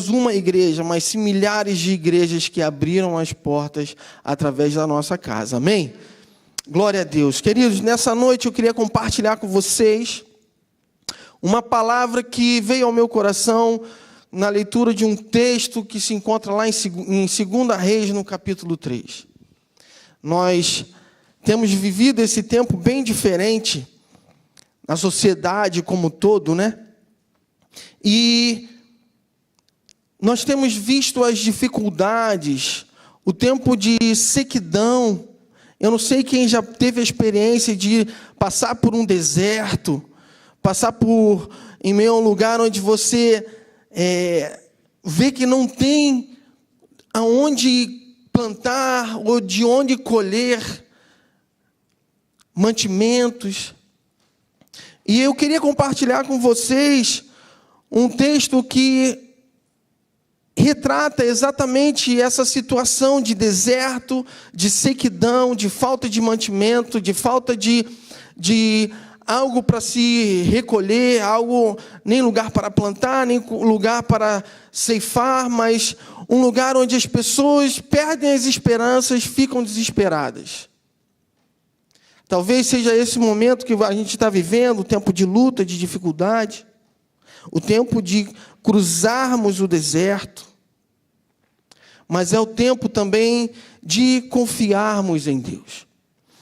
uma igreja, mas sim milhares de igrejas que abriram as portas através da nossa casa. Amém? Glória a Deus. Queridos, nessa noite eu queria compartilhar com vocês uma palavra que veio ao meu coração na leitura de um texto que se encontra lá em 2 Reis, no capítulo 3. Nós temos vivido esse tempo bem diferente na sociedade como um todo, né? E nós temos visto as dificuldades, o tempo de sequidão. Eu não sei quem já teve a experiência de passar por um deserto, passar em meio a um lugar onde você vê que não tem aonde plantar ou de onde colher mantimentos. E eu queria compartilhar com vocês um texto que retrata exatamente essa situação de deserto, de sequidão, de falta de mantimento, de falta de algo para se recolher, nem lugar para plantar, nem lugar para ceifar, mas um lugar onde as pessoas perdem as esperanças, ficam desesperadas. Talvez seja esse momento que a gente está vivendo, o tempo de luta, de dificuldade, o tempo de cruzarmos o deserto, mas é o tempo também de confiarmos em Deus.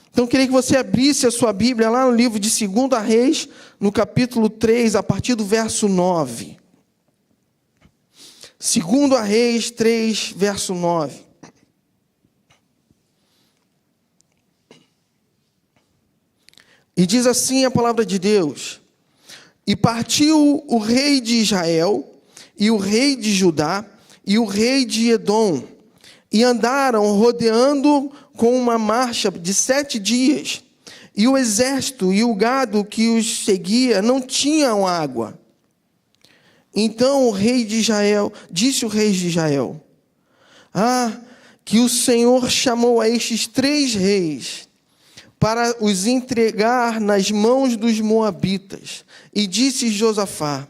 Então, eu queria que você abrisse a sua Bíblia lá no livro de 2 Reis, no capítulo 3, a partir do verso 9. 2 Reis 3, verso 9. E diz assim a palavra de Deus: E partiu o rei de Israel, e o rei de Judá, e o rei de Edom, e andaram rodeando com uma marcha de 7 dias, e o exército e o gado que os seguia não tinham água. Então o rei de Israel, disse o rei de Israel: que o Senhor chamou a estes 3 reis, para os entregar nas mãos dos moabitas. E disse Josafá: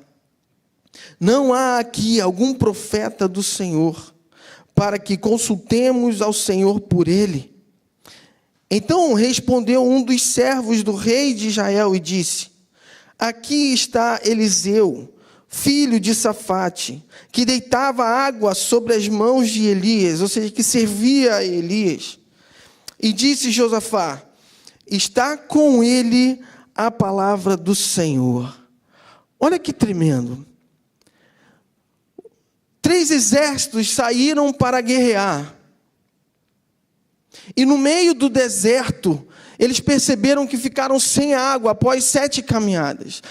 Não há aqui algum profeta do Senhor, para que consultemos ao Senhor por ele? Então respondeu um dos servos do rei de Israel e disse: Aqui está Eliseu, filho de Safate, que deitava água sobre as mãos de Elias, ou seja, que servia a Elias. E disse Josafá: Está com ele a palavra do Senhor. Olha que tremendo. 3 exércitos saíram para guerrear. E no meio do deserto, eles perceberam que ficaram sem água após 7 caminhadas.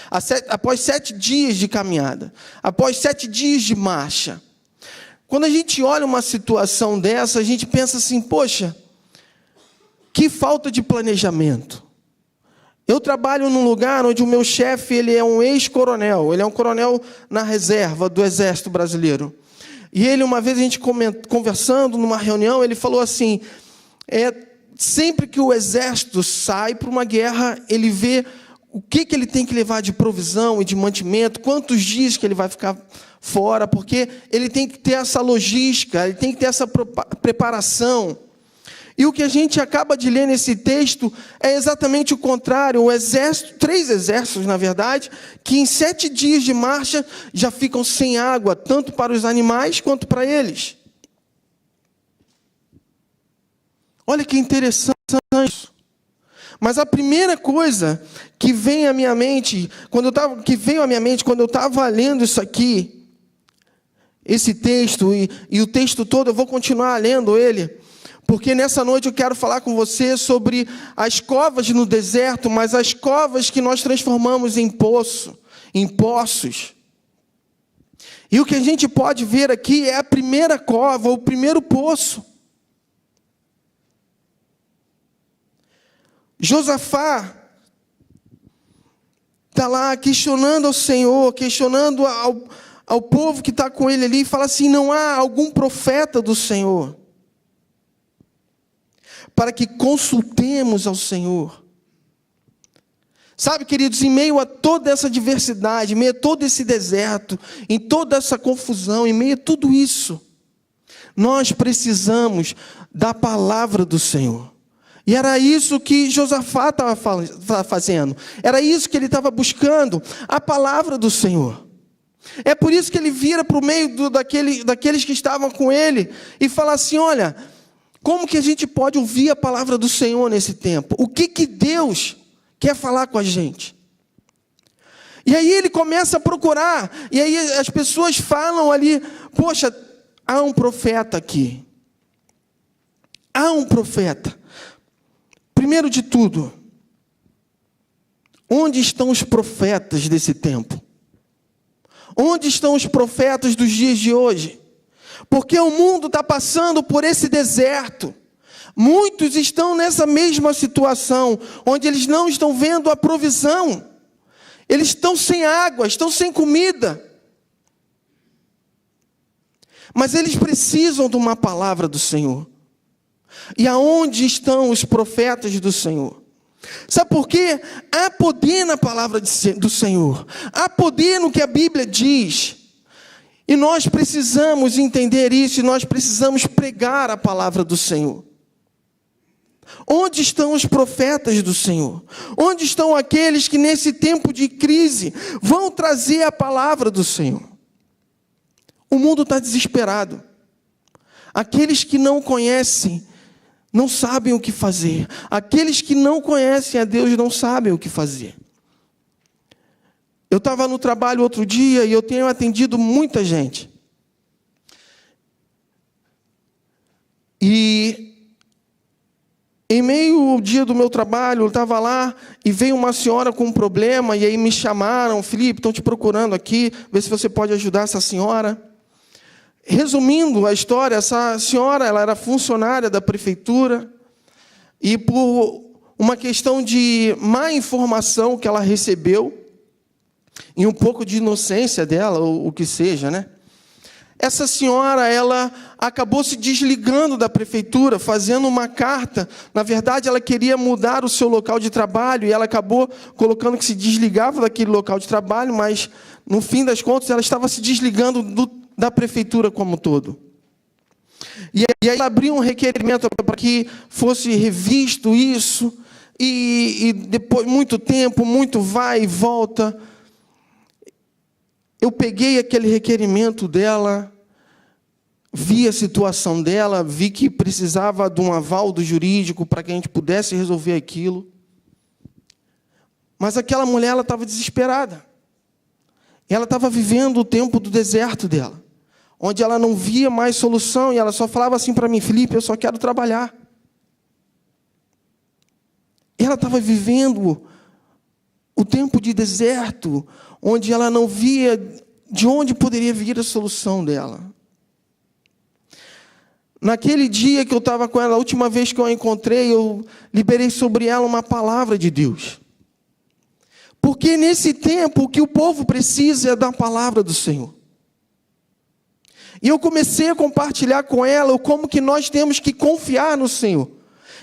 Após 7 dias de caminhada. Após 7 dias de marcha. Quando a gente olha uma situação dessa, a gente pensa assim: poxa, que falta de planejamento. Eu trabalho num lugar onde o meu chefe, ele é um ex-coronel. Ele é um coronel na reserva do Exército Brasileiro. E ele, uma vez a gente conversando numa reunião, ele falou assim: sempre que o exército sai para uma guerra, ele vê o que ele tem que levar de provisão e de mantimento, quantos dias que ele vai ficar fora, porque ele tem que ter essa logística, ele tem que ter essa preparação. E o que a gente acaba de ler nesse texto é exatamente o contrário. 3 exércitos, na verdade, que em 7 dias de marcha já ficam sem água, tanto para os animais quanto para eles. Olha que interessante isso. Mas a primeira coisa que veio à minha mente, quando eu estava lendo isso aqui, esse texto, e o texto todo, eu vou continuar lendo ele, porque nessa noite eu quero falar com você sobre as covas no deserto, mas as covas que nós transformamos em poços. E o que a gente pode ver aqui é a primeira cova, o primeiro poço. Josafá está lá questionando ao Senhor, questionando ao povo que está com ele ali, e fala assim: não há algum profeta do Senhor, para que consultemos ao Senhor. Sabe, queridos, em meio a toda essa diversidade, em meio a todo esse deserto, em toda essa confusão, em meio a tudo isso, nós precisamos da palavra do Senhor. E era isso que Josafá estava fazendo. Era isso que ele estava buscando, a palavra do Senhor. É por isso que ele vira para o meio daqueles que estavam com ele e fala assim: olha, como que a gente pode ouvir a palavra do Senhor nesse tempo? O que Deus quer falar com a gente? E aí ele começa a procurar, e aí as pessoas falam ali: poxa, há um profeta aqui. Há um profeta. Primeiro de tudo, onde estão os profetas desse tempo? Onde estão os profetas dos dias de hoje? Porque o mundo está passando por esse deserto. Muitos estão nessa mesma situação, onde eles não estão vendo a provisão. Eles estão sem água, estão sem comida. Mas eles precisam de uma palavra do Senhor. E aonde estão os profetas do Senhor? Sabe por quê? Há poder na palavra do Senhor. Há poder no que a Bíblia diz. E nós precisamos entender isso, e nós precisamos pregar a palavra do Senhor. Onde estão os profetas do Senhor? Onde estão aqueles que nesse tempo de crise vão trazer a palavra do Senhor? O mundo está desesperado. Aqueles que não conhecem não sabem o que fazer. Aqueles que não conhecem a Deus não sabem o que fazer. Eu estava no trabalho outro dia e eu tenho atendido muita gente. E em meio ao dia do meu trabalho, eu estava lá e veio uma senhora com um problema, e aí me chamaram: Felipe, estão te procurando aqui, vê se você pode ajudar essa senhora. Resumindo a história, essa senhora, ela era funcionária da prefeitura, e por uma questão de má informação que ela recebeu, e um pouco de inocência dela, ou o que seja, né? Essa senhora, ela acabou se desligando da prefeitura, fazendo uma carta. Na verdade, ela queria mudar o seu local de trabalho, e ela acabou colocando que se desligava daquele local de trabalho, mas, no fim das contas, ela estava se desligando da prefeitura como um todo. E aí ela abriu um requerimento para que fosse revisto isso, e depois, muito tempo, muito vai e volta, eu peguei aquele requerimento dela, vi a situação dela, vi que precisava de um aval do jurídico para que a gente pudesse resolver aquilo. Mas aquela mulher, ela estava desesperada. Ela estava vivendo o tempo do deserto dela, onde ela não via mais solução, e ela só falava assim para mim: Felipe, eu só quero trabalhar. Ela estava vivendo o tempo de deserto, onde ela não via de onde poderia vir a solução dela. Naquele dia que eu estava com ela, a última vez que eu a encontrei, eu liberei sobre ela uma palavra de Deus. Porque nesse tempo o que o povo precisa é da palavra do Senhor. E eu comecei a compartilhar com ela como que nós temos que confiar no Senhor.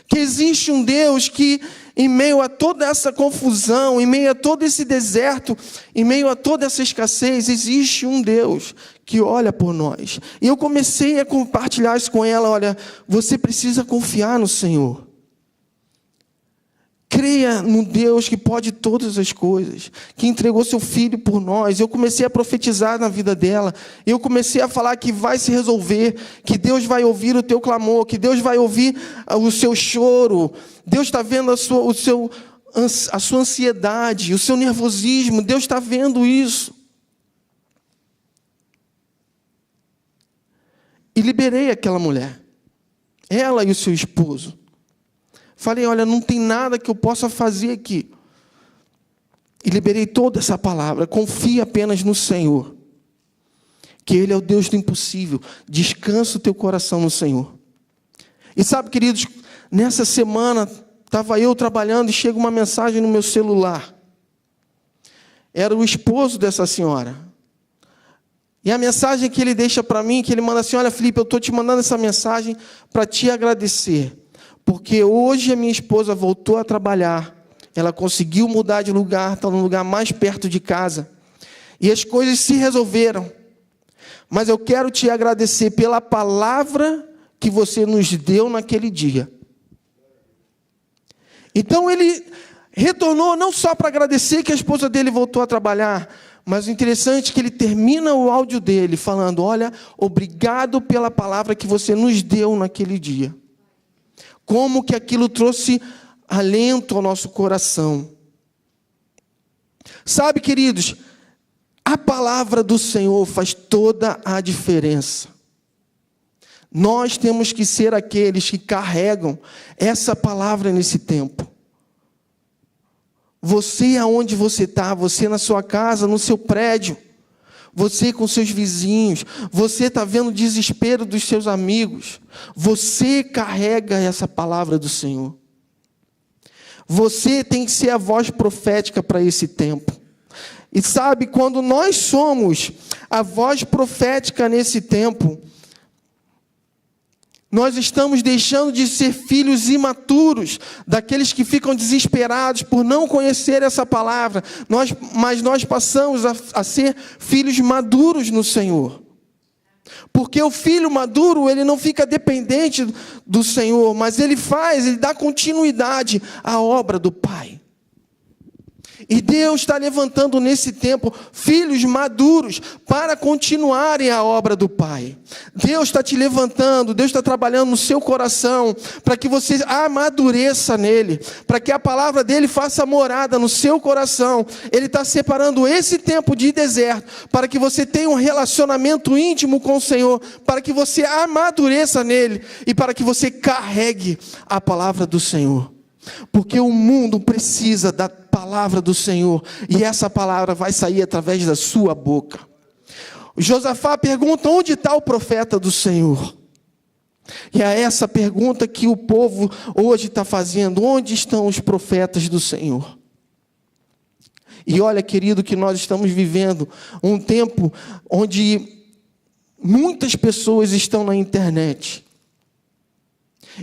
Que existe um Deus que, em meio a toda essa confusão, em meio a todo esse deserto, em meio a toda essa escassez, existe um Deus que olha por nós. E eu comecei a compartilhar isso com ela: olha, você precisa confiar no Senhor. Creia no Deus que pode todas as coisas, que entregou seu Filho por nós. Eu comecei a profetizar na vida dela. Eu comecei a falar que vai se resolver, que Deus vai ouvir o teu clamor, que Deus vai ouvir o seu choro. Deus está vendo a sua ansiedade, o seu nervosismo. Deus está vendo isso. E liberei aquela mulher, ela e o seu esposo. Falei: olha, não tem nada que eu possa fazer aqui. E liberei toda essa palavra. Confia apenas no Senhor, que Ele é o Deus do impossível. Descansa o teu coração no Senhor. E sabe, queridos, nessa semana, estava eu trabalhando e chega uma mensagem no meu celular. Era o esposo dessa senhora. E a mensagem que ele deixa para mim, que ele manda assim: olha, Felipe, eu estou te mandando essa mensagem para te agradecer. Porque hoje a minha esposa voltou a trabalhar, ela conseguiu mudar de lugar, está num lugar mais perto de casa. E as coisas se resolveram. Mas eu quero te agradecer pela palavra que você nos deu naquele dia. Então ele retornou não só para agradecer que a esposa dele voltou a trabalhar, mas o interessante é que ele termina o áudio dele falando: olha, obrigado pela palavra que você nos deu naquele dia. Como que aquilo trouxe alento ao nosso coração. Sabe, queridos, a palavra do Senhor faz toda a diferença. Nós temos que ser aqueles que carregam essa palavra nesse tempo. Você aonde você está, você na sua casa, no seu prédio, você com seus vizinhos, você está vendo o desespero dos seus amigos, você carrega essa palavra do Senhor. Você tem que ser a voz profética para esse tempo. E sabe, quando nós somos a voz profética nesse tempo, nós estamos deixando de ser filhos imaturos, daqueles que ficam desesperados por não conhecer essa palavra, mas nós passamos a ser filhos maduros no Senhor. Porque o filho maduro, ele não fica dependente do Senhor, mas ele dá continuidade à obra do Pai. E Deus está levantando nesse tempo filhos maduros para continuarem a obra do Pai. Deus está te levantando, Deus está trabalhando no seu coração para que você amadureça nele, para que a palavra dele faça morada no seu coração. Ele está separando esse tempo de deserto para que você tenha um relacionamento íntimo com o Senhor, para que você amadureça nele e para que você carregue a palavra do Senhor. Porque o mundo precisa da palavra do Senhor, e essa palavra vai sair através da sua boca. Josafá pergunta: onde está o profeta do Senhor? E é essa pergunta que o povo hoje está fazendo: onde estão os profetas do Senhor? E olha, querido, que nós estamos vivendo um tempo onde muitas pessoas estão na internet.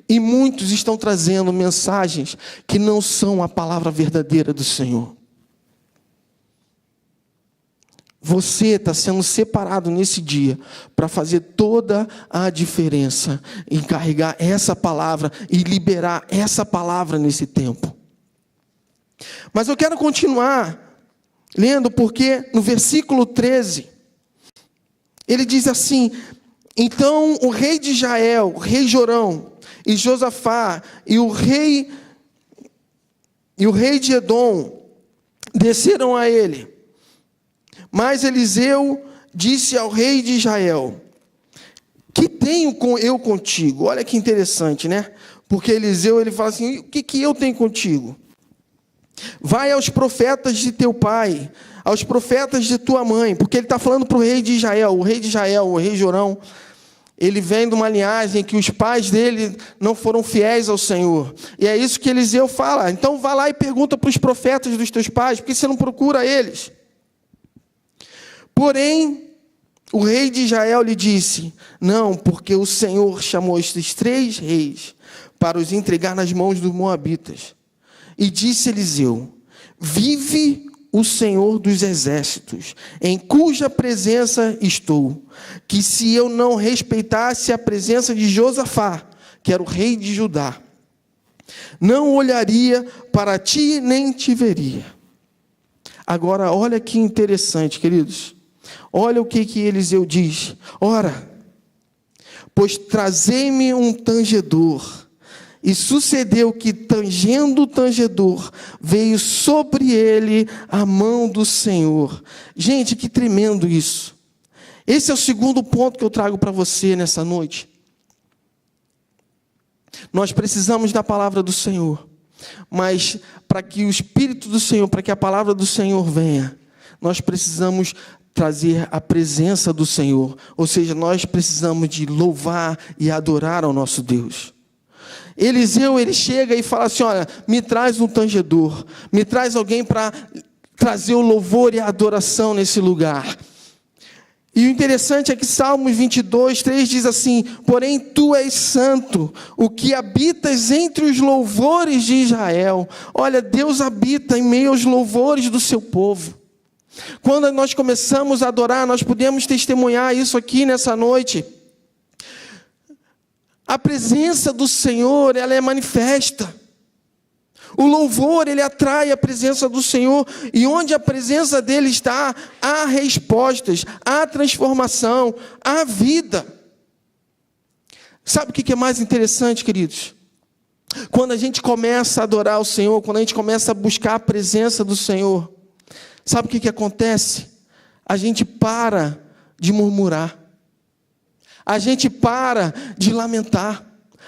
E muitos estão trazendo mensagens que não são a palavra verdadeira do Senhor. Você está sendo separado nesse dia para fazer toda a diferença em carregar essa palavra e liberar essa palavra nesse tempo. Mas eu quero continuar lendo, porque no versículo 13, ele diz assim: então o rei de Israel, o rei Jorão, e Josafá, e o rei de Edom desceram a ele. Mas Eliseu disse ao rei de Israel: que tenho eu contigo? Olha que interessante, né? Porque Eliseu, ele fala assim: o que eu tenho contigo? Vai aos profetas de teu pai, aos profetas de tua mãe. Porque ele está falando para o rei de Israel, o rei Jorão. Ele vem de uma linhagem que os pais dele não foram fiéis ao Senhor. E é isso que Eliseu fala: então vá lá e pergunta para os profetas dos teus pais, porque você não procura eles. Porém, o rei de Israel lhe disse: não, porque o Senhor chamou estes 3 reis para os entregar nas mãos dos moabitas. E disse Eliseu: vive o Senhor dos exércitos, em cuja presença estou, que se eu não respeitasse a presença de Josafá, que era o rei de Judá, não olharia para ti nem te veria. Agora, olha que interessante, queridos. Olha o que Eliseu diz: ora, pois trazei-me um tangedor. E sucedeu que, tangendo o tangedor, veio sobre ele a mão do Senhor. Gente, que tremendo isso. Esse é o segundo ponto que eu trago para você nessa noite. Nós precisamos da palavra do Senhor. Mas para que o Espírito do Senhor, para que a palavra do Senhor venha, nós precisamos trazer a presença do Senhor. Ou seja, nós precisamos de louvar e adorar ao nosso Deus. Eliseu, ele chega e fala assim: olha, me traz um tangedor, me traz alguém para trazer o louvor e a adoração nesse lugar. E o interessante é que Salmos 22, 3 diz assim: porém tu és santo, o que habitas entre os louvores de Israel. Olha, Deus habita em meio aos louvores do seu povo. Quando nós começamos a adorar, nós podemos testemunhar isso aqui nessa noite. A presença do Senhor, ela é manifesta. O louvor, ele atrai a presença do Senhor, e onde a presença dele está, há respostas, há transformação, há vida. Sabe o que é mais interessante, queridos? Quando a gente começa a adorar o Senhor, quando a gente começa a buscar a presença do Senhor, sabe o que acontece? A gente para de murmurar, a gente para de lamentar,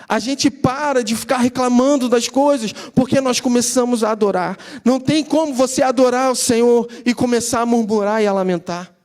a gente para de ficar reclamando das coisas, porque nós começamos a adorar. Não tem como você adorar o Senhor e começar a murmurar e a lamentar.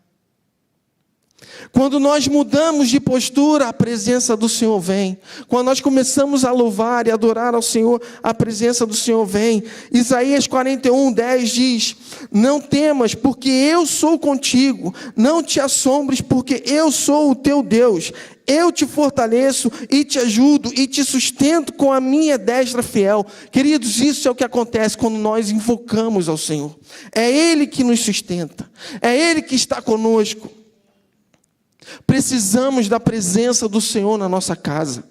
Quando nós mudamos de postura, a presença do Senhor vem. Quando nós começamos a louvar e adorar ao Senhor, a presença do Senhor vem. Isaías 41, 10 diz: não temas, porque eu sou contigo. Não te assombres, porque eu sou o teu Deus. Eu te fortaleço e te ajudo e te sustento com a minha destra fiel. Queridos, isso é o que acontece quando nós invocamos ao Senhor. É Ele que nos sustenta. É Ele que está conosco. Precisamos da presença do Senhor na nossa casa.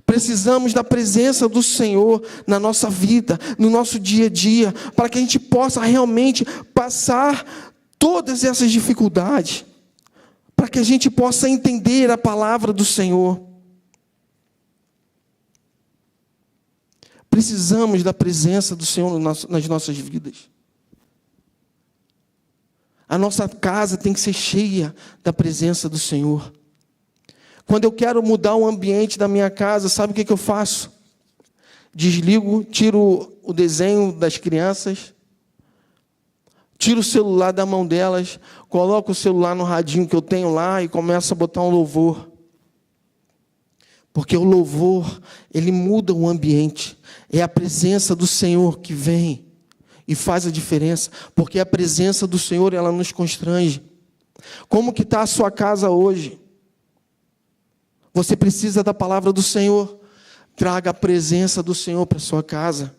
Precisamos da presença do Senhor na nossa vida, no nosso dia a dia, para que a gente possa realmente passar todas essas dificuldades, para que a gente possa entender a palavra do Senhor. Precisamos da presença do Senhor nas nossas vidas. A nossa casa tem que ser cheia da presença do Senhor. Quando eu quero mudar o ambiente da minha casa, sabe o que eu faço? Desligo, tiro o desenho das crianças, tiro o celular da mão delas, coloco o celular no radinho que eu tenho lá e começo a botar um louvor. Porque o louvor, ele muda o ambiente. É a presença do Senhor que vem e faz a diferença, porque a presença do Senhor, ela nos constrange. Como que está a sua casa hoje? Você precisa da palavra do Senhor. Traga a presença do Senhor para a sua casa.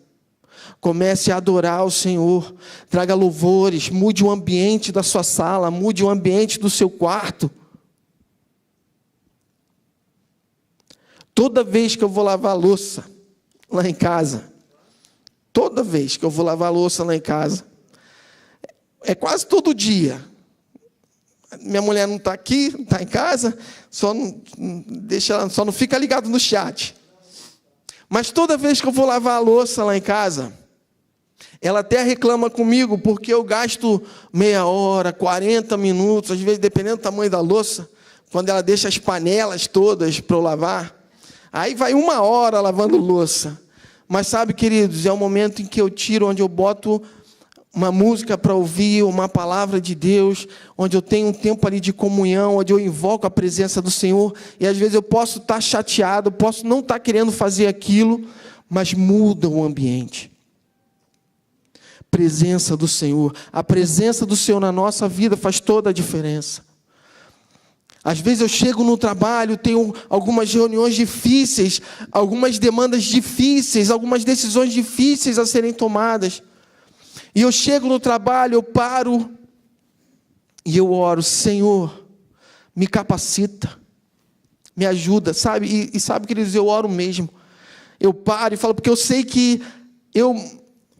Comece a adorar o Senhor. Traga louvores, mude o ambiente da sua sala, mude o ambiente do seu quarto. Toda vez que eu vou lavar a louça lá em casa, toda vez que eu vou lavar a louça lá em casa, é quase todo dia. Minha mulher não está aqui, não está em casa, só não fica ligado no chat. Mas toda vez que eu vou lavar a louça lá em casa, ela até reclama comigo, porque eu gasto meia hora, 40 minutos, às vezes dependendo do tamanho da louça, quando ela deixa as panelas todas para eu lavar, aí vai 1 hora lavando louça. Mas sabe, queridos, é o momento em que eu tiro, onde eu boto uma música para ouvir, uma palavra de Deus, onde eu tenho um tempo ali de comunhão, onde eu invoco a presença do Senhor, e às vezes eu posso estar chateado, posso não estar querendo fazer aquilo, mas muda o ambiente. Presença do Senhor. A presença do Senhor na nossa vida faz toda a diferença. Às vezes eu chego no trabalho, tenho algumas reuniões difíceis, algumas demandas difíceis, algumas decisões difíceis a serem tomadas. E eu chego no trabalho, eu paro e eu oro: Senhor, me capacita, me ajuda, sabe? E sabe, queridos, eu oro mesmo. Eu paro e falo, porque eu sei que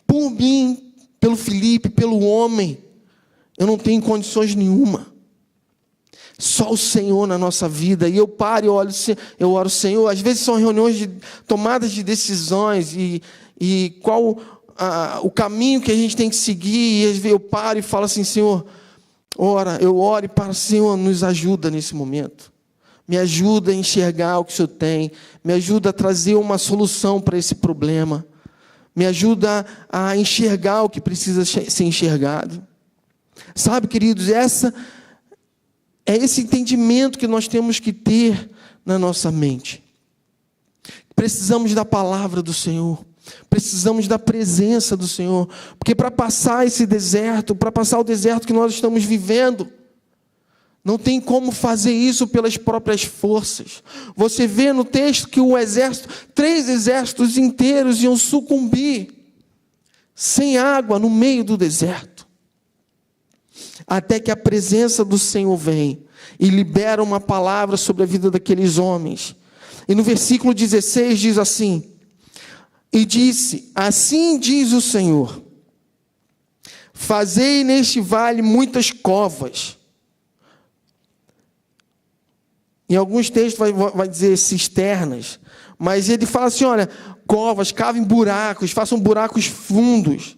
por mim, pelo Felipe, pelo homem, eu não tenho condições nenhuma. Só o Senhor na nossa vida. E eu paro e eu oro, Senhor. Às vezes são reuniões de tomadas de decisões e qual o caminho que a gente tem que seguir. E às vezes eu paro e falo assim: Senhor, eu oro e paro, Senhor, nos ajuda nesse momento. Me ajuda a enxergar o que o Senhor tem. Me ajuda a trazer uma solução para esse problema. Me ajuda a enxergar o que precisa ser enxergado. Sabe, queridos, é esse entendimento que nós temos que ter na nossa mente. Precisamos da palavra do Senhor. Precisamos da presença do Senhor. Porque para passar esse deserto, para passar o deserto que nós estamos vivendo, Não tem como fazer isso pelas próprias forças. Você vê no texto que o exército, 3 exércitos inteiros iam sucumbir, sem água, no meio do deserto. Até que a presença do Senhor vem e libera uma palavra sobre a vida daqueles homens. E no versículo 16 diz assim: e disse, assim diz o Senhor, fazei neste vale muitas covas. Em alguns textos vai dizer cisternas, mas ele fala assim, olha, covas, cavem buracos, façam buracos fundos,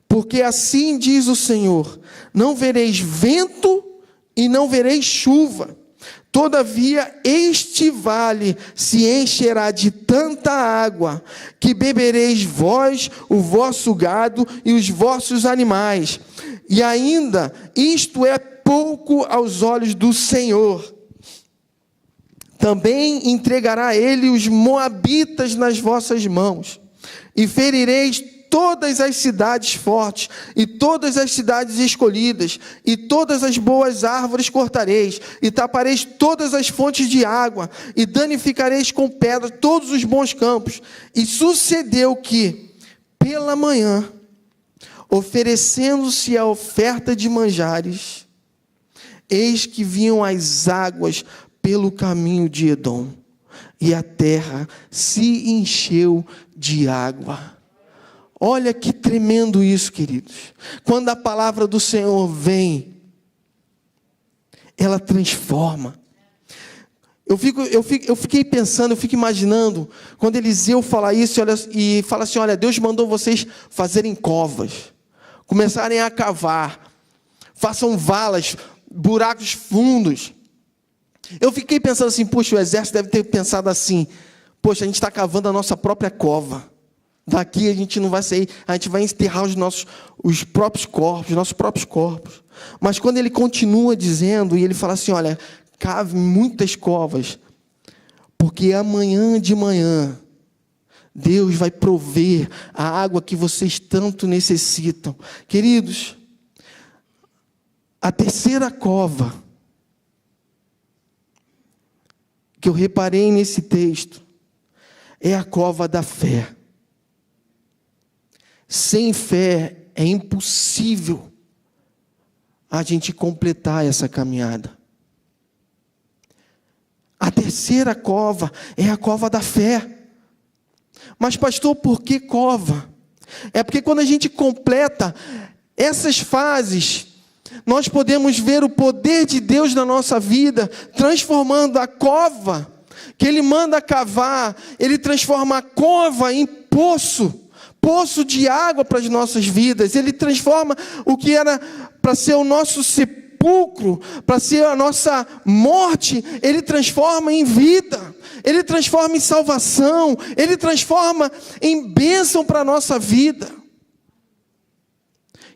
porque assim diz o Senhor, não vereis vento e não vereis chuva, todavia este vale se encherá de tanta água, que bebereis vós, o vosso gado e os vossos animais, e ainda isto é pouco aos olhos do Senhor. Também entregará ele os moabitas nas vossas mãos, e ferireis todas as cidades fortes, e todas as cidades escolhidas, e todas as boas árvores cortareis, e tapareis todas as fontes de água, e danificareis com pedra todos os bons campos. E sucedeu que, pela manhã, oferecendo-se a oferta de manjares, eis que vinham as águas pelo caminho de Edom, e a terra se encheu de água. Olha que tremendo isso, queridos. Quando a palavra do Senhor vem, ela transforma. Eu fiquei pensando, eu fico imaginando, quando Eliseu fala isso, e fala assim, olha, Deus mandou vocês fazerem covas, começarem a cavar, façam valas, buracos fundos. Eu fiquei pensando assim, poxa, o exército deve ter pensado assim, poxa, a gente está cavando a nossa própria cova, daqui a gente não vai sair, a gente vai enterrar os próprios corpos. Mas quando ele continua dizendo, e ele fala assim, olha, cave muitas covas, porque amanhã de manhã, Deus vai prover a água que vocês tanto necessitam. Queridos, a terceira cova que eu reparei nesse texto é a cova da fé. Sem fé é impossível a gente completar essa caminhada. A terceira cova é a cova da fé. Mas pastor, por que cova? É porque quando a gente completa essas fases, nós podemos ver o poder de Deus na nossa vida, transformando a cova que Ele manda cavar, Ele transforma a cova em poço de água para as nossas vidas. Ele transforma o que era para ser o nosso sepulcro, para ser a nossa morte, Ele transforma em vida, Ele transforma em salvação, Ele transforma em bênção para a nossa vida.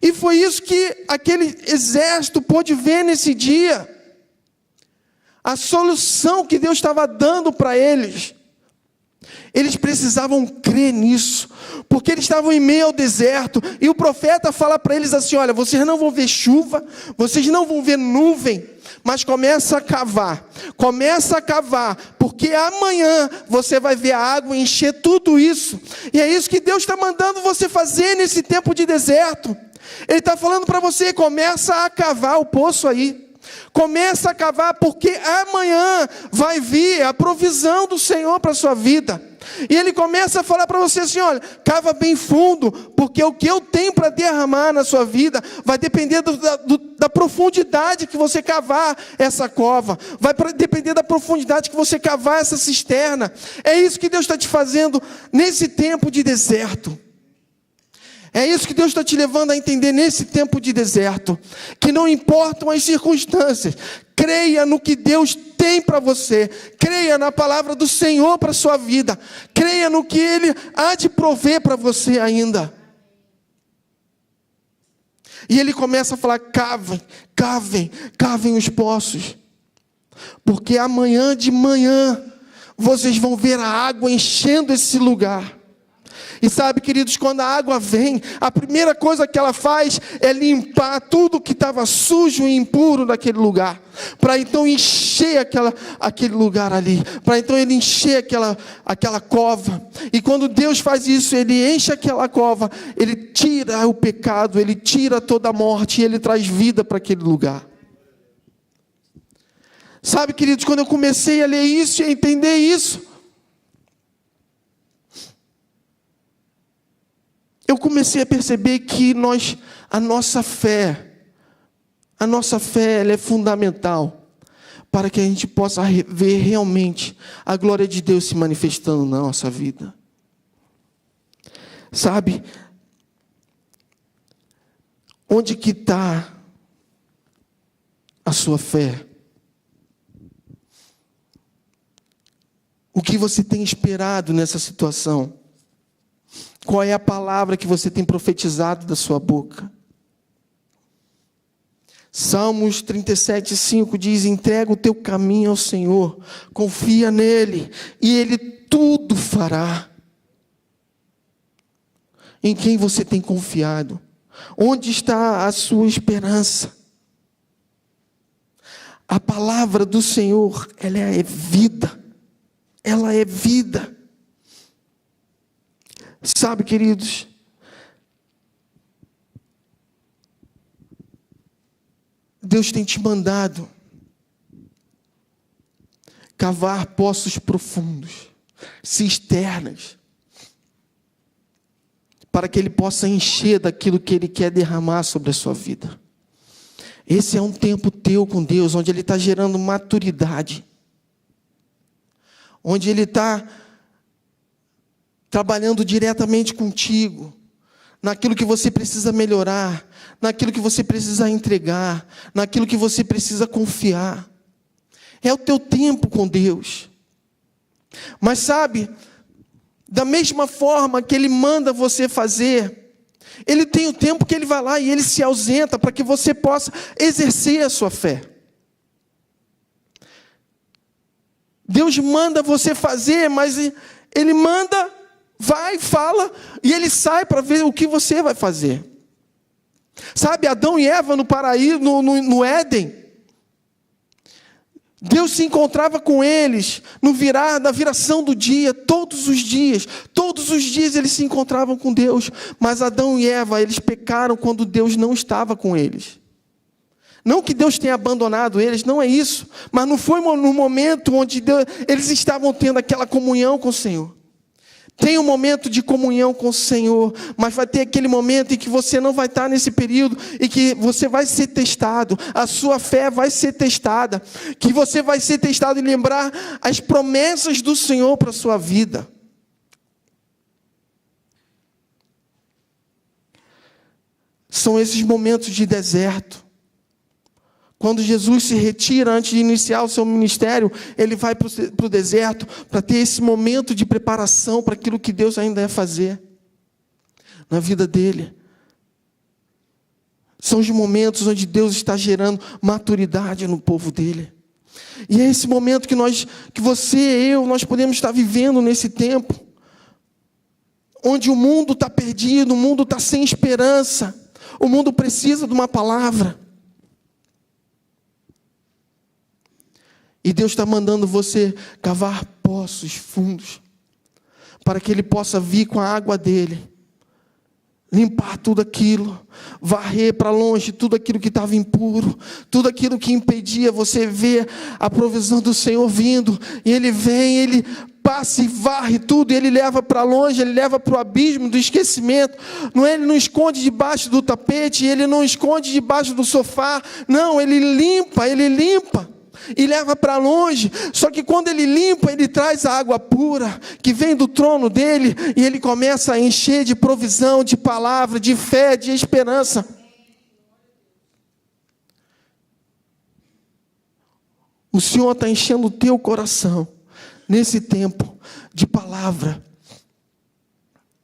E foi isso que aquele exército pôde ver nesse dia. A solução que Deus estava dando para eles. Eles precisavam crer nisso, porque eles estavam em meio ao deserto, e o profeta fala para eles assim, olha, vocês não vão ver chuva, vocês não vão ver nuvem, mas começa a cavar, porque amanhã você vai ver a água encher tudo isso, e é isso que Deus está mandando você fazer nesse tempo de deserto. Ele está falando para você, começa a cavar o poço aí, começa a cavar, porque amanhã vai vir a provisão do Senhor para a sua vida. E Ele começa a falar para você assim, olha, cava bem fundo, porque o que eu tenho para derramar na sua vida vai depender da profundidade que você cavar essa cova, vai depender da profundidade que você cavar essa cisterna. É isso que Deus está te fazendo nesse tempo de deserto. É isso que Deus está te levando a entender nesse tempo de deserto, que não importam as circunstâncias, creia no que Deus tem para você, creia na palavra do Senhor para a sua vida, creia no que Ele há de prover para você ainda. E Ele começa a falar, cavem os poços, porque amanhã de manhã, vocês vão ver a água enchendo esse lugar. E sabe, queridos, quando a água vem, a primeira coisa que ela faz é limpar tudo que estava sujo e impuro naquele lugar, para então encher aquele lugar ali, para então ele encher aquela cova. E quando Deus faz isso, ele enche aquela cova, ele tira o pecado, ele tira toda a morte e ele traz vida para aquele lugar. Sabe, queridos, quando eu comecei a ler isso e a entender isso, eu comecei a perceber que a nossa fé ela é fundamental para que a gente possa ver realmente a glória de Deus se manifestando na nossa vida. Sabe, onde que está a sua fé? O que você tem esperado nessa situação? Qual é a palavra que você tem profetizado da sua boca? Salmos 37:5 diz: entrega o teu caminho ao Senhor, confia nele, e ele tudo fará. Em quem você tem confiado? Onde está a sua esperança? A palavra do Senhor, ela é vida. Ela é vida. Sabe, queridos, Deus tem te mandado cavar poços profundos, cisternas, para que Ele possa encher daquilo que Ele quer derramar sobre a sua vida. Esse é um tempo teu com Deus, onde Ele está gerando maturidade, onde Ele está trabalhando diretamente contigo, naquilo que você precisa melhorar, naquilo que você precisa entregar, naquilo que você precisa confiar. É o teu tempo com Deus. Mas sabe, da mesma forma que Ele manda você fazer, Ele tem o tempo que Ele vai lá e Ele se ausenta para que você possa exercer a sua fé. Deus manda você fazer, mas Ele manda, vai, fala, e Ele sai para ver o que você vai fazer. Sabe, Adão e Eva no paraíso, no Éden, Deus se encontrava com eles na viração do dia, todos os dias eles se encontravam com Deus. Mas Adão e Eva, eles pecaram quando Deus não estava com eles. Não que Deus tenha abandonado eles, não é isso, mas não foi no momento onde eles estavam tendo aquela comunhão com o Senhor. Tem um momento de comunhão com o Senhor, mas vai ter aquele momento em que você não vai estar nesse período, e que você vai ser testado, a sua fé vai ser testada, que você vai ser testado em lembrar as promessas do Senhor para a sua vida. São esses momentos de deserto. Quando Jesus se retira antes de iniciar o seu ministério, Ele vai para o deserto para ter esse momento de preparação para aquilo que Deus ainda ia fazer na vida dele. São os momentos onde Deus está gerando maturidade no povo dele. E é esse momento que você e eu, nós podemos estar vivendo nesse tempo, onde o mundo está perdido, o mundo está sem esperança, o mundo precisa de uma palavra. E Deus está mandando você cavar poços fundos, para que Ele possa vir com a água dEle, limpar tudo aquilo, varrer para longe tudo aquilo que estava impuro, tudo aquilo que impedia você ver a provisão do Senhor vindo. E Ele vem, Ele passa e varre tudo, e Ele leva para longe, Ele leva para o abismo do esquecimento. Ele não esconde debaixo do tapete, Ele não esconde debaixo do sofá, não, Ele limpa e leva para longe. Só que quando Ele limpa, Ele traz a água pura que vem do trono dEle, e Ele começa a encher de provisão, de palavra, de fé, de esperança. O Senhor está enchendo o teu coração nesse tempo de palavra,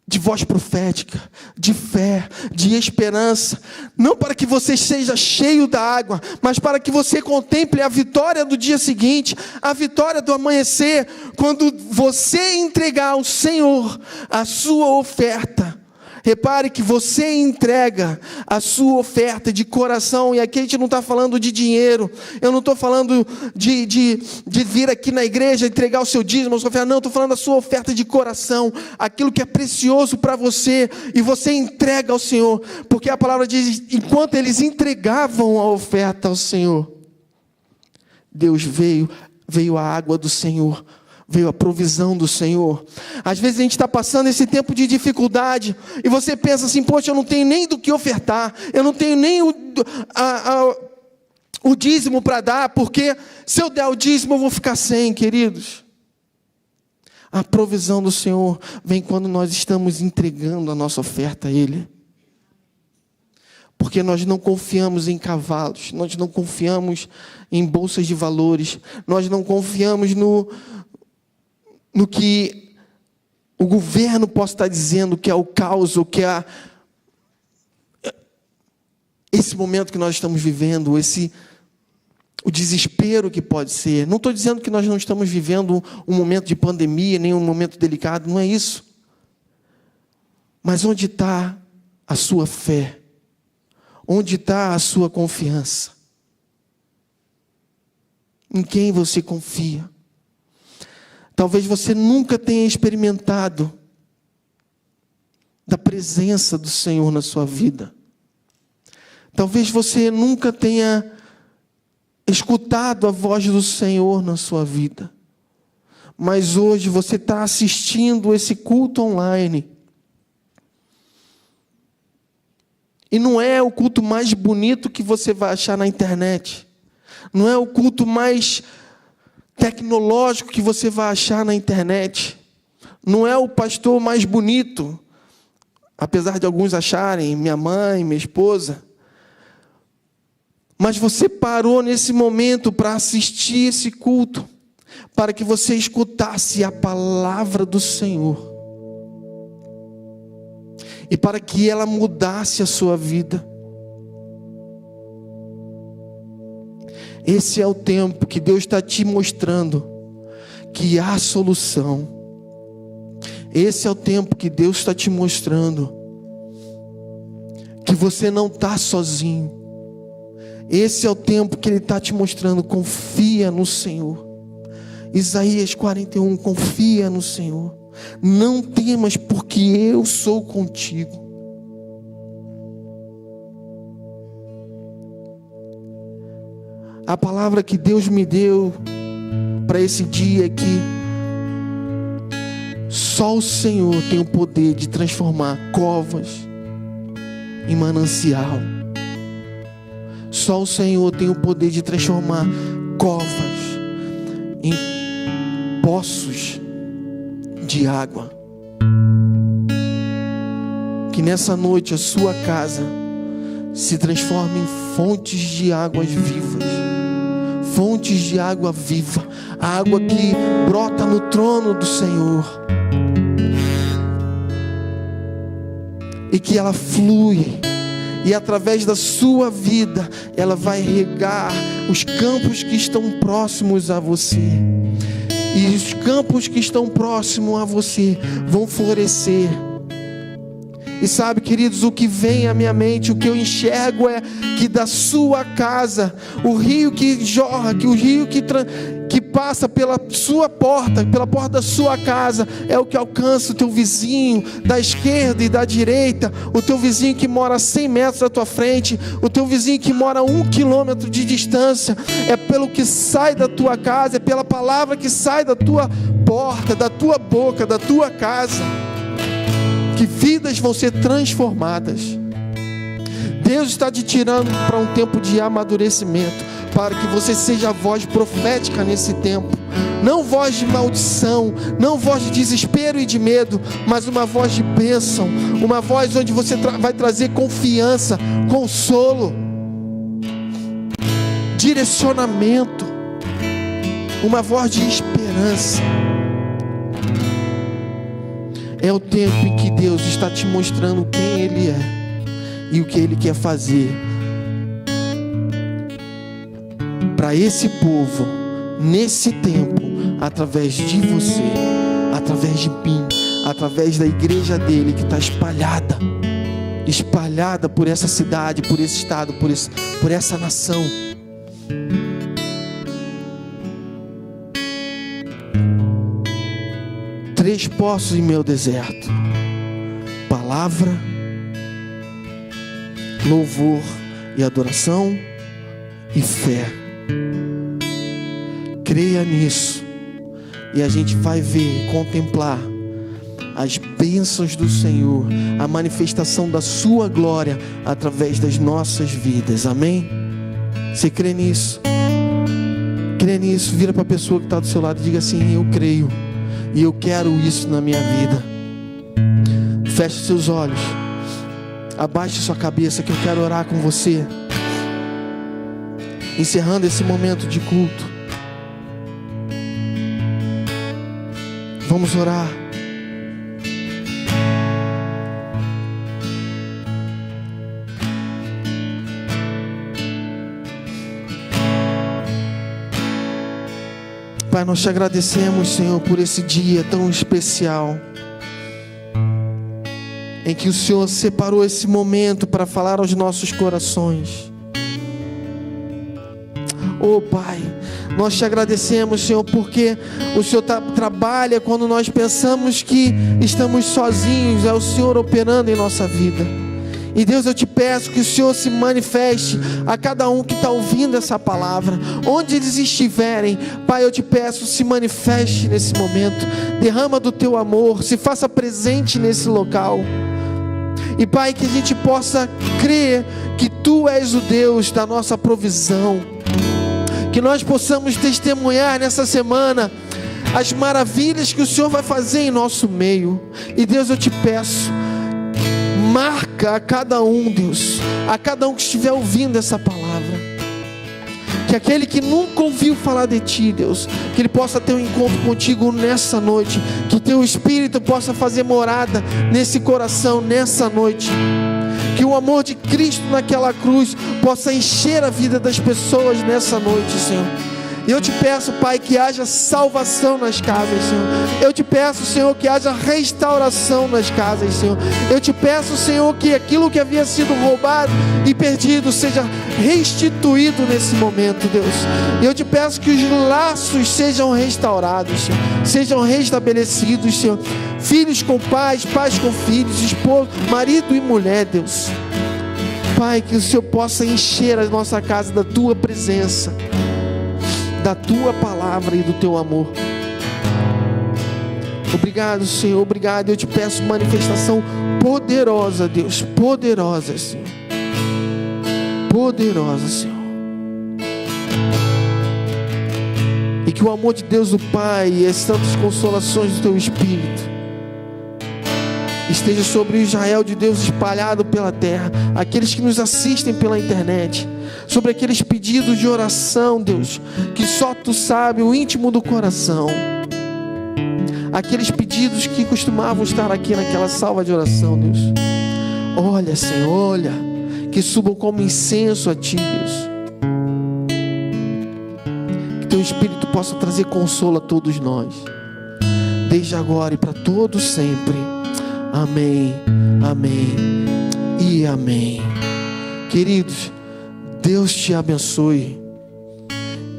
de voz profética, de fé, de esperança, não para que você seja cheio da água, mas para que você contemple a vitória do dia seguinte, a vitória do amanhecer, quando você entregar ao Senhor a sua oferta. Repare que você entrega a sua oferta de coração, e aqui a gente não está falando de dinheiro, eu não estou falando de vir aqui na igreja entregar o seu dízimo, a sua oferta, não, estou falando da sua oferta de coração, aquilo que é precioso para você, e você entrega ao Senhor, porque a palavra diz, enquanto eles entregavam a oferta ao Senhor, Deus veio a água do Senhor, veio a provisão do Senhor. Às vezes a gente está passando esse tempo de dificuldade, e você pensa assim, poxa, eu não tenho nem do que ofertar, eu não tenho nem o dízimo para dar, porque se eu der o dízimo eu vou ficar sem, queridos. A provisão do Senhor vem quando nós estamos entregando a nossa oferta a Ele. Porque nós não confiamos em cavalos, nós não confiamos em bolsas de valores, nós não confiamos no que o governo possa estar dizendo, que é o caos, ou que é esse momento que nós estamos vivendo, o desespero que pode ser. Não estou dizendo que nós não estamos vivendo um momento de pandemia, nem um momento delicado, não é isso. Mas onde está a sua fé? Onde está a sua confiança? Em quem você confia? Talvez você nunca tenha experimentado da presença do Senhor na sua vida. Talvez você nunca tenha escutado a voz do Senhor na sua vida. Mas hoje você está assistindo esse culto online. E não é o culto mais bonito que você vai achar na internet. Não é o culto mais tecnológico que você vai achar na internet. Não é o pastor mais bonito, apesar de alguns acharem, minha mãe, minha esposa. Mas você parou nesse momento para assistir esse culto, para que você escutasse a palavra do Senhor, e para que ela mudasse a sua vida. Esse é o tempo que Deus está te mostrando que há solução. Esse é o tempo que Deus está te mostrando que você não está sozinho. Esse é o tempo que Ele está te mostrando, confia no Senhor. Isaías 41, confia no Senhor. Não temas, porque eu sou contigo. A palavra que Deus me deu para esse dia é que só o Senhor tem o poder de transformar covas em manancial. Só o Senhor tem o poder de transformar covas em poços de água. Que nessa noite a sua casa se transforme em fontes de águas vivas. Fontes de água viva, a água que brota no trono do Senhor, e que ela flui, e através da sua vida, ela vai regar os campos que estão próximos a você, e os campos que estão próximos a você vão florescer. E sabe, queridos, o que vem à minha mente, o que eu enxergo é que da sua casa, o rio que jorra, que o rio que passa pela sua porta, pela porta da sua casa, é o que alcança o teu vizinho da esquerda e da direita, o teu vizinho que mora a 100 metros da tua frente, o teu vizinho que mora a 1 quilômetro de distância. É pelo que sai da tua casa, é pela palavra que sai da tua porta, da tua boca, da tua casa, que vidas vão ser transformadas. Deus está te tirando para um tempo de amadurecimento, para que você seja a voz profética nesse tempo. Não voz de maldição, não voz de desespero e de medo, mas uma voz de bênção, uma voz onde você vai trazer confiança, consolo, direcionamento, uma voz de esperança. É o tempo em que Deus está te mostrando quem Ele é e o que Ele quer fazer para esse povo, nesse tempo, através de você, através de mim, através da igreja dele que está espalhada por essa cidade, por esse estado, por essa nação. Três poços em meu deserto: palavra, louvor e adoração e fé. Creia nisso e a gente vai ver, contemplar as bênçãos do Senhor, a manifestação da sua glória através das nossas vidas. Amém? Você crê nisso? Crê nisso? Vira para a pessoa que está do seu lado e diga assim: eu creio e eu quero isso na minha vida. Feche seus olhos, abaixe sua cabeça, que eu quero orar com você, encerrando esse momento de culto. Vamos orar. Pai, nós te agradecemos, Senhor, por esse dia tão especial, em que o Senhor separou esse momento para falar aos nossos corações. Oh Pai, nós te agradecemos, Senhor, porque o Senhor trabalha quando nós pensamos que estamos sozinhos. É o Senhor operando em nossa vida. E Deus, eu te peço que o Senhor se manifeste a cada um que está ouvindo essa palavra, onde eles estiverem. Pai, eu te peço, se manifeste nesse momento, derrama do teu amor, se faça presente nesse local. E Pai, que a gente possa crer que Tu és o Deus da nossa provisão, que nós possamos testemunhar nessa semana as maravilhas que o Senhor vai fazer em nosso meio. E Deus, eu te peço, marca a cada um, Deus, a cada um que estiver ouvindo essa palavra, que aquele que nunca ouviu falar de Ti, Deus, que ele possa ter um encontro contigo nessa noite, que Teu Espírito possa fazer morada nesse coração nessa noite, que o amor de Cristo naquela cruz possa encher a vida das pessoas nessa noite, Senhor. E eu te peço, Pai, que haja salvação nas casas, Senhor. Eu te peço, Senhor, que haja restauração nas casas, Senhor. Eu te peço, Senhor, que aquilo que havia sido roubado e perdido seja restituído nesse momento, Deus. E eu te peço que os laços sejam restaurados, Senhor, sejam restabelecidos, Senhor. Filhos com pais, pais com filhos, esposo, marido e mulher, Deus. Pai, que o Senhor possa encher a nossa casa da Tua presença, da Tua palavra e do Teu amor. Obrigado, Senhor, obrigado. Eu te peço manifestação poderosa, Deus, poderosa, Senhor, poderosa, Senhor. E que o amor de Deus, o Pai, e as santas consolações do Teu Espírito esteja sobre o Israel de Deus espalhado pela terra, aqueles que nos assistem pela internet, sobre aqueles pedidos de oração, Deus, que só Tu sabe o íntimo do coração, aqueles pedidos que costumavam estar aqui naquela salva de oração, Deus. Olha, Senhor, olha, que subam como incenso a Ti, Deus. Que Teu Espírito possa trazer consolo a todos nós, desde agora e para todos sempre. Amém, amém e amém. Queridos, Deus te abençoe.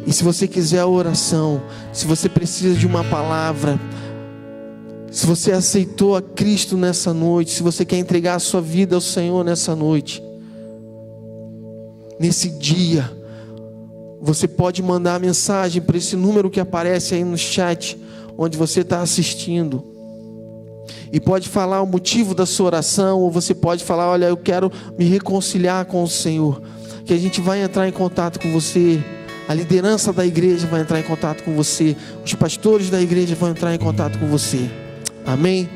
E se você quiser a oração, se você precisa de uma palavra, se você aceitou a Cristo nessa noite, se você quer entregar a sua vida ao Senhor nessa noite, nesse dia, você pode mandar mensagem para esse número que aparece aí no chat, onde você está assistindo. E pode falar o motivo da sua oração, ou você pode falar: olha, eu quero me reconciliar com o Senhor. Que a gente vai entrar em contato com você, a liderança da igreja vai entrar em contato com você, os pastores da igreja vão entrar em contato com você. Amém?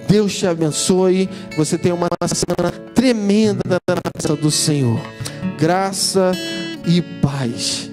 Deus te abençoe. Você tem uma semana tremenda da graça do Senhor. Graça e paz.